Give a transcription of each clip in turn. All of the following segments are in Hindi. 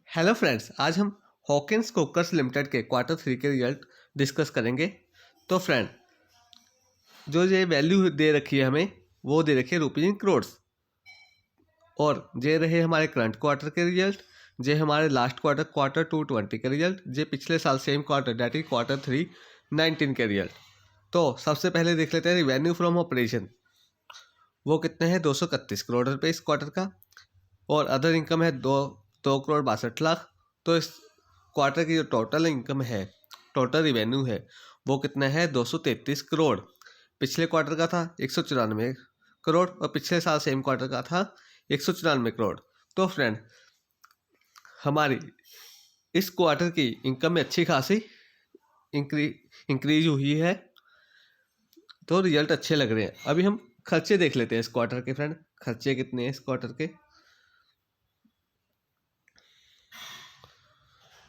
हेलो फ्रेंड्स, आज हम हॉकिंस कुकर्स लिमिटेड के क्वार्टर 3 के रिजल्ट डिस्कस करेंगे। तो फ्रेंड, जो ये वैल्यू दे रखी है हमें, वो दे रखी है रुपीज इन करोड्स। और ये रहे हमारे करंट क्वार्टर के रिजल्ट, ये हमारे लास्ट क्वार्टर 2 20 के रिजल्ट, ये पिछले साल same quarter date is quarter 3 19 के रिजल्ट। तो सबसे पहले देख लेते हैं रिवेन्यू फ्रॉम ऑपरेशन। वो कितने हैं? 231 करोड़ रुपये इस क्वार्टर का। और अदर इनकम है 2 करोड़ 62 लाख। तो इस क्वार्टर की जो टोटल इनकम है, टोटल रिवेन्यू है, वो कितना है? 233 करोड़। पिछले क्वार्टर का था 194 करोड़ और पिछले साल सेम क्वार्टर का था 194 करोड़। तो फ्रेंड, हमारी इस क्वार्टर की इनकम में अच्छी खासी इंक्रीज हुई है, तो रिजल्ट अच्छे लग रहे हैं। अभी हम खर्चे देख लेते हैं इस क्वार्टर के। फ्रेंड, खर्चे कितने हैं इस क्वार्टर के?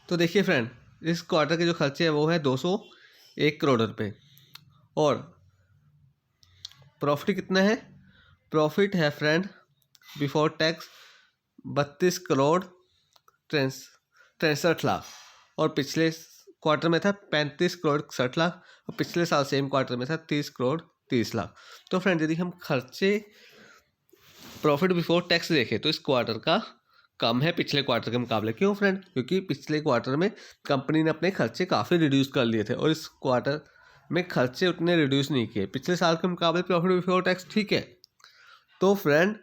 तो देखिए फ्रेंड, इस क्वार्टर के जो खर्चे हैं वो है 201 करोड़ रुपए। और प्रॉफिट कितना है? प्रॉफिट है friend before tax 32 crore 63 lakh. और पिछले क्वार्टर में था 35 करोड़ 60 लाख और पिछले साल सेम क्वार्टर में था 30 करोड़ 30 लाख। तो फ्रेंड, यदि हम खर्चे प्रॉफिट बिफोर टैक्स देखें तो इस क्वार्टर का कम है पिछले क्वार्टर के मुकाबले। क्यों फ्रेंड? क्योंकि पिछले क्वार्टर में कंपनी ने अपने खर्चे काफ़ी रिड्यूस कर लिए थे और इस क्वार्टर में खर्चे उतने रिड्यूस नहीं किए। पिछले साल के मुकाबले प्रॉफिट बिफोर टैक्स ठीक है। तो फ्रेंड,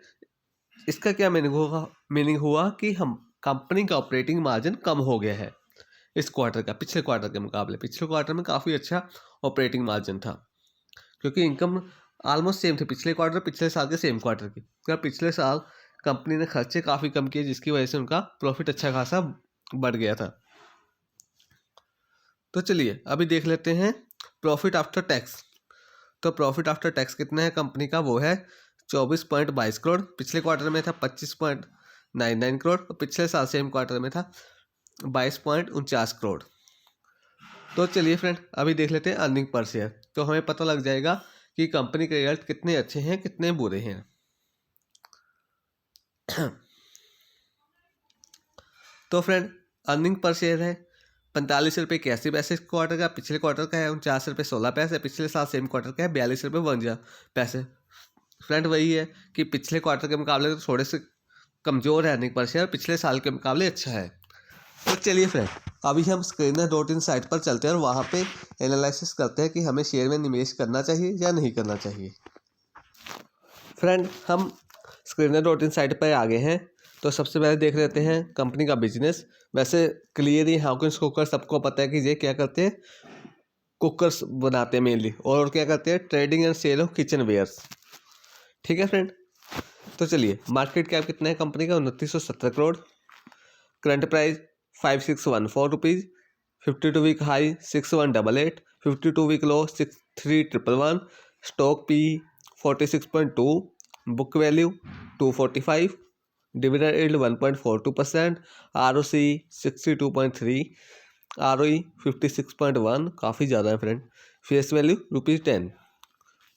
इसका क्या मीनिंग हुआ कि हम कंपनी का ऑपरेटिंग मार्जिन कम हो गया है इस क्वार्टर का पिछले क्वार्टर के मुकाबले। पिछले क्वार्टर में काफ़ी अच्छा ऑपरेटिंग मार्जिन था, क्योंकि इनकम ऑलमोस्ट सेम थे पिछले क्वार्टर पिछले साल के सेम क्वार्टर की। तो पिछले साल कंपनी ने खर्चे काफ़ी कम किए, जिसकी वजह से उनका प्रॉफिट अच्छा खासा बढ़ गया था। तो चलिए अभी देख लेते हैं प्रॉफिट आफ्टर टैक्स। तो प्रॉफिट आफ्टर टैक्स कितना है कंपनी का? वो है 24.22 करोड़। पिछले क्वार्टर में था 25.99 करोड़ और पिछले साल सेम क्वार्टर में था 22.49 करोड़। तो चलिए फ्रेंड, अभी देख लेते हैं अर्निंग पर शेयर। तो हमें पता लग जाएगा कि कंपनी के रिजल्ट कितने अच्छे हैं कितने बुरे हैं। तो फ्रेंड, अर्निंग पर शेयर है 45 रुपये 81 पैसे इस क्वार्टर का। पिछले क्वार्टर का है 49 रुपये 16 पैसे। पिछले साल सेम क्वार्टर का है 42 रुपये 52 पैसे। फ्रेंड, वही है कि पिछले क्वार्टर के मुकाबले तो थोड़े से कमज़ोर है अर्निंग पर शेयर, पिछले साल के मुकाबले अच्छा है। तो चलिए फ्रेंड, अभी हम Screener.in साइट पर चलते हैं और वहाँ पे एनालिसिस करते हैं कि हमें शेयर में निवेश करना चाहिए या नहीं करना चाहिए। फ्रेंड, हम Screener.in साइट पर आ गए हैं। तो सबसे पहले देख लेते हैं कंपनी का बिजनेस। वैसे क्लियर ही हॉकिंस कुकर सबको पता है कि ये क्या करते हैं, कुकर्स बनाते हैं मेनली, और क्या करते हैं, trading and sale of kitchen wares. ठीक है फ्रेंड, तो चलिए मार्केट कैप कितना है कंपनी का? 2970 crore. Current price 5614 rupees. 52 week high 6188, 52 week low 63111। Stock P 46.2, book value 245, dividend yield 1.42%, ROC 62.3, ROE 56.1, काफ़ी ज़्यादा है फ्रेंड। Face value ₹10।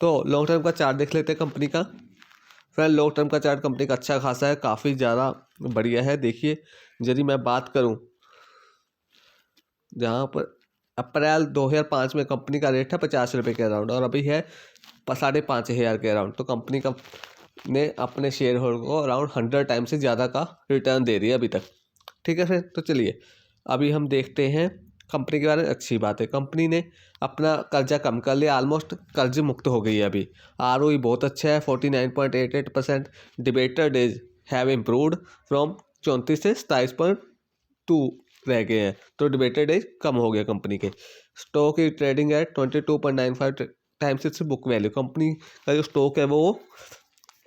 तो लॉन्ग टर्म का चार्ट देख लेते हैं कंपनी का। फ्रेंड, लॉन्ग टर्म का चार्ट कंपनी का अच्छा खासा है, काफ़ी ज़्यादा बढ़िया है। देखिए, यदि मैं बात करूं, जहां पर अप्रैल 2005 में कंपनी का रेट था 50 रुपये के अराउंड और अभी है 5,500 के अराउंड। तो कंपनी का ने अपने शेयर होल्डर को अराउंड 100 टाइम से ज़्यादा का रिटर्न दे रही है अभी तक। ठीक है फ्रेंड, तो चलिए अभी हम देखते हैं कंपनी के बारे में। अच्छी बात है, कंपनी ने अपना कर्जा कम कर लिया, ऑलमोस्ट कर्ज मुक्त हो गई है अभी। ROE बहुत अच्छा है 49.88%। Debater days have improved from 34 से 27.2 रह गए हैं, तो डिबेटर डेज कम हो गया कंपनी के। स्टॉक की ट्रेडिंग है 22.95 times it's book value. Company का जो स्टॉक है वो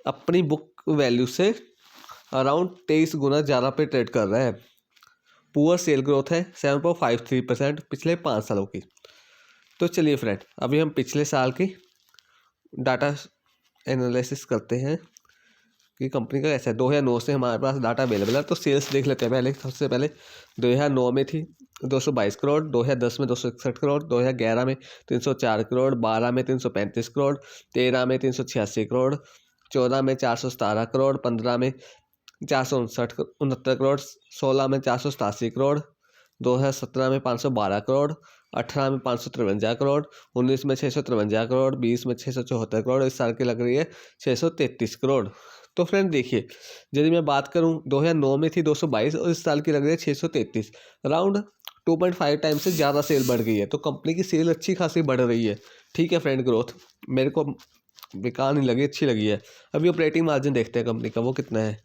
अपनी बुक वैल्यू से अराउंड 23 गुना ज़्यादा पे ट्रेड कर रहा है। पुअर सेल ग्रोथ है 7.53% पिछले 5 सालों की। तो चलिए फ्रेंड, अभी हम पिछले साल की डाटा एनालिसिस करते हैं कि कंपनी का कैसा है। 2009 से हमारे पास डाटा अवेलेबल है। तो सेल्स देख लेते हैं पहले। सबसे पहले 2009 में थी 222 करोड़, 2010 में 261 करोड़, 2011 में 304 करोड़, 12 में 335 करोड़, 13 में 386 करोड़, 14 में 417 करोड़, 15 में 469 करोड़, 16 में 487 करोड़, 2017 में 512 करोड़, 18 में 553 करोड़, 19 में 653 करोड़, 20 में 674 करोड़, इस साल की लग रही है 633 करोड़। तो फ्रेंड देखिए, यदि मैं बात करूं 2009 में थी 222 और इस साल की लग रही है 633, अराउंड 2.5 टाइम से ज़्यादा सेल बढ़ गई है। तो कंपनी की सेल अच्छी खासी बढ़ रही है। ठीक है फ्रेंड, ग्रोथ मेरे को बेकार नहीं लगी, अच्छी लगी है। अभी ऑपरेटिंग मार्जिन देखते हैं कंपनी का, वो कितना है।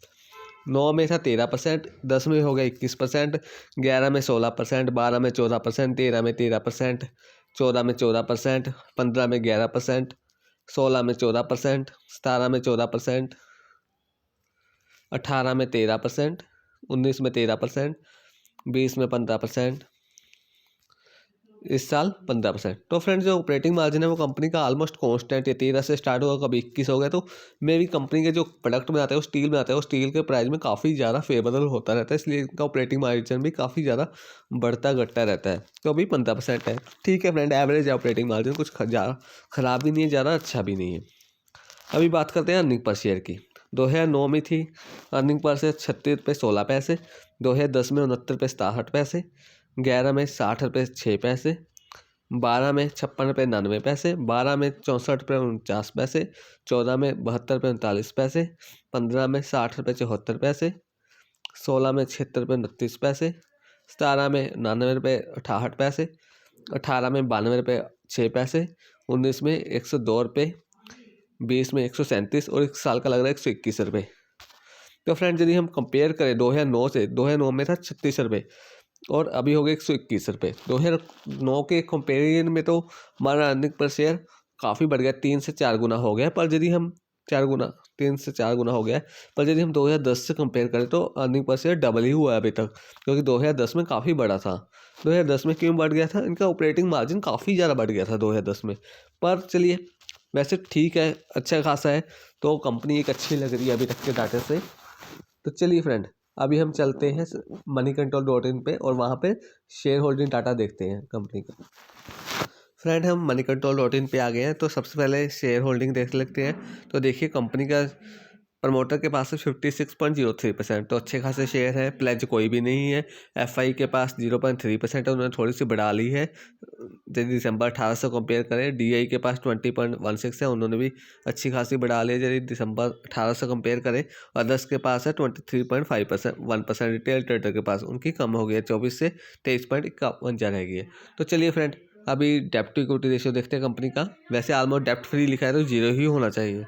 9 में था 13%, 10 में हो गया 21%, 11 में 16%, 12 में 14%, 13 में 13%, 14 में 14%, 15 में 11%, 16 में 14%, 17 में 14%, 18 में 13%, 19 में 13%, 20 में 15%, इस साल 15%। तो फ्रेंड्स जो ऑपरेटिंग मार्जिन है वो कंपनी का ऑलमोस्ट कांस्टेंट है, 13 से स्टार्ट होगा, कभी 21 हो गया। तो मे भी कंपनी के जो प्रोडक्ट में आते हैं वो स्टील में आते हैं, वो स्टील के प्राइस में काफ़ी ज़्यादा फेवरेबल होता रहता है, इसलिए इनका ऑपरेटिंग मार्जिन भी काफ़ी ज़्यादा बढ़ता घटता रहता है। तो अभी 15% है। ठीक है फ्रेंड, एवरेज है ऑपरेटिंग मार्जिन, कुछ ज़्यादा ख़राब भी नहीं है, ज़्यादा अच्छा भी नहीं है। अभी बात करते हैं अर्निंग पर शेयर की। 2009 में थी अर्निंग पर शेयर 36 रुपये 16 पैसे, 2010 में 69 रुपये 67 पैसे, 11 में 60 रुपये 6 पैसे, 12 में 56 रुपये 99 पैसे, 12 में 64 रुपये 49 पैसे, 14 में 72 रुपये 39 पैसे, 15 में 60 रुपये 74 पैसे, 16 में 76 रुपये 29 पैसे, 17 में 99 रुपये 68 पैसे, 18 में 92 रुपये 6 पैसे, 19 में 102 रुपये, 20 में 137 और इस साल का लग रहा है 121 रुपये। तो फ्रेंड यदि हम कंपेयर करें 2009 से, 2009 में था 36 रुपये और अभी हो गए 121 रुपये। 2009 के कंपेरिजन में तो हमारा अर्निंग पर शेयर काफ़ी बढ़ गया, 3 से 4 गुना हो गया। पर यदि हम 3 से 4 गुना हो गया है, पर यदि हम 2010 से कंपेयर करें तो अर्निंग पर शेयर डबल ही हुआ है अभी तक, क्योंकि 2010 में काफ़ी बढ़ा था। 2010 में क्यों बढ़ गया था, इनका ऑपरेटिंग मार्जिन काफ़ी ज़्यादा बढ़ गया था 2010 में। पर चलिए, वैसे ठीक है, अच्छा खासा है, तो कंपनी एक अच्छी लग रही है अभी तक के डाटा से। तो चलिए फ्रेंड, अभी हम चलते हैं moneycontrol.in पे और वहाँ पे शेयर होल्डिंग डाटा देखते हैं कंपनी का। फ्रेंड हम moneycontrol.in पे आ गए हैं, तो सबसे पहले शेयर होल्डिंग देख लेते हैं। तो देखिए कंपनी का प्रमोटर के पास है 56.03%, तो अच्छे खासे शेयर है। प्लेज कोई भी नहीं है। एफआई के पास 0.3% है, उन्होंने थोड़ी सी बढ़ा ली है यदि दिसंबर 18 से कंपेयर करें। डीआई के पास 20.16 है, उन्होंने भी अच्छी खासी बढ़ा ली है यदि दिसंबर 18 से कंपेयर करें। अदर्स के पास है 23.5%, रिटेल ट्रेडर के पास उनकी कम हो गई है, 24 से 23.51 रह गई है। तो चलिए फ्रेंड, अभी डेप्ट टू इक्विटी रेशियो देखते हैं कंपनी का। वैसे ऑलमोस्ट डेप्ट फ्री लिखा है तो 0 ही होना चाहिए।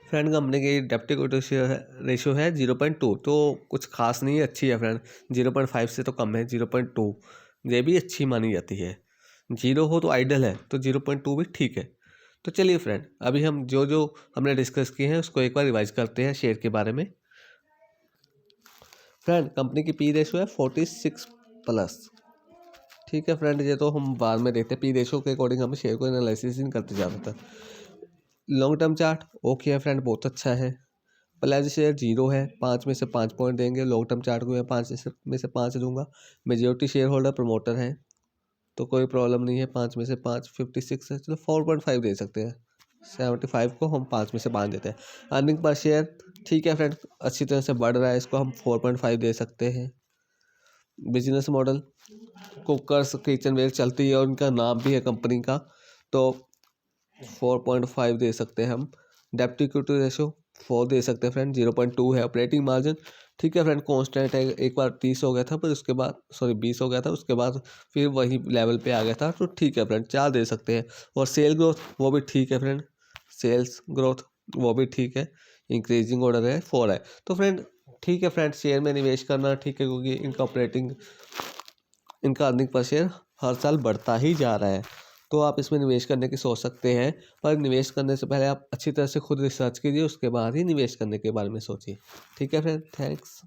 फ्रेंड कंपनी की डेप्ट इक्विटी रेशियो है 0.2, तो कुछ खास नहीं है, अच्छी है फ्रेंड। 0.5 से तो कम है, 0.2 ये भी अच्छी मानी जाती है। 0 हो तो आइडल है, तो 0.2 भी ठीक है। तो चलिए फ्रेंड, अभी हम जो जो हमने डिस्कस किए हैं उसको एक बार रिवाइज करते हैं शेयर के बारे में। फ्रेंड कंपनी की पी रेशियो है 46+। ठीक है फ्रेंड, ये तो हम बाद में देखते हैं, पी रेशियो के अकॉर्डिंग हम शेयर को एनालिसिस नहीं करते ज़्यादातर। लॉन्ग टर्म चार्ट ओके है फ्रेंड, बहुत अच्छा है। प्लेज शेयर 0 है, 5 में से 5 पॉइंट देंगे। लॉन्ग टर्म चार्ट को मैं 5 में से 5 दूंगा। मेजोरिटी शेयर होल्डर प्रमोटर है, तो कोई प्रॉब्लम नहीं है। 5 में से 5 56 है, चलो 4.5 दे सकते हैं। 75 को हम 5 में से 5 देते हैं। अर्निंग पर शेयर ठीक है फ्रेंड, अच्छी तरह से बढ़ रहा है, इसको हम 4.5 दे सकते हैं। बिजनेस मॉडल कुकर्स किचनवेयर चलती है और उनका नाम भी है कंपनी का, तो 4.5 दे सकते हैं हम। डेप्ट इक्विटी रेशियो 4 दे सकते हैं फ्रेंड, 0.2 है। ऑपरेटिंग मार्जिन ठीक है फ्रेंड, कांस्टेंट है। एक बार 30 हो गया था, पर उसके बाद 20 हो गया था, उसके बाद फिर वही लेवल पे आ गया था, तो ठीक है फ्रेंड 4 दे सकते हैं। और सेल ग्रोथ वो भी ठीक है फ्रेंड, सेल्स ग्रोथ वो भी ठीक है। इंक्रीजिंग ऑर्डर है 4 है। तो फ्रेंड ठीक है फ्रेंड, शेयर में निवेश करना ठीक है, क्योंकि इनका अर्निंग पर शेयर हर साल बढ़ता ही जा रहा है, तो आप इसमें निवेश करने की सोच सकते हैं। पर निवेश करने से पहले आप अच्छी तरह से खुद रिसर्च कीजिए, उसके बाद ही निवेश करने के बारे में सोचिए। ठीक है फ्रेंड, थैंक्स।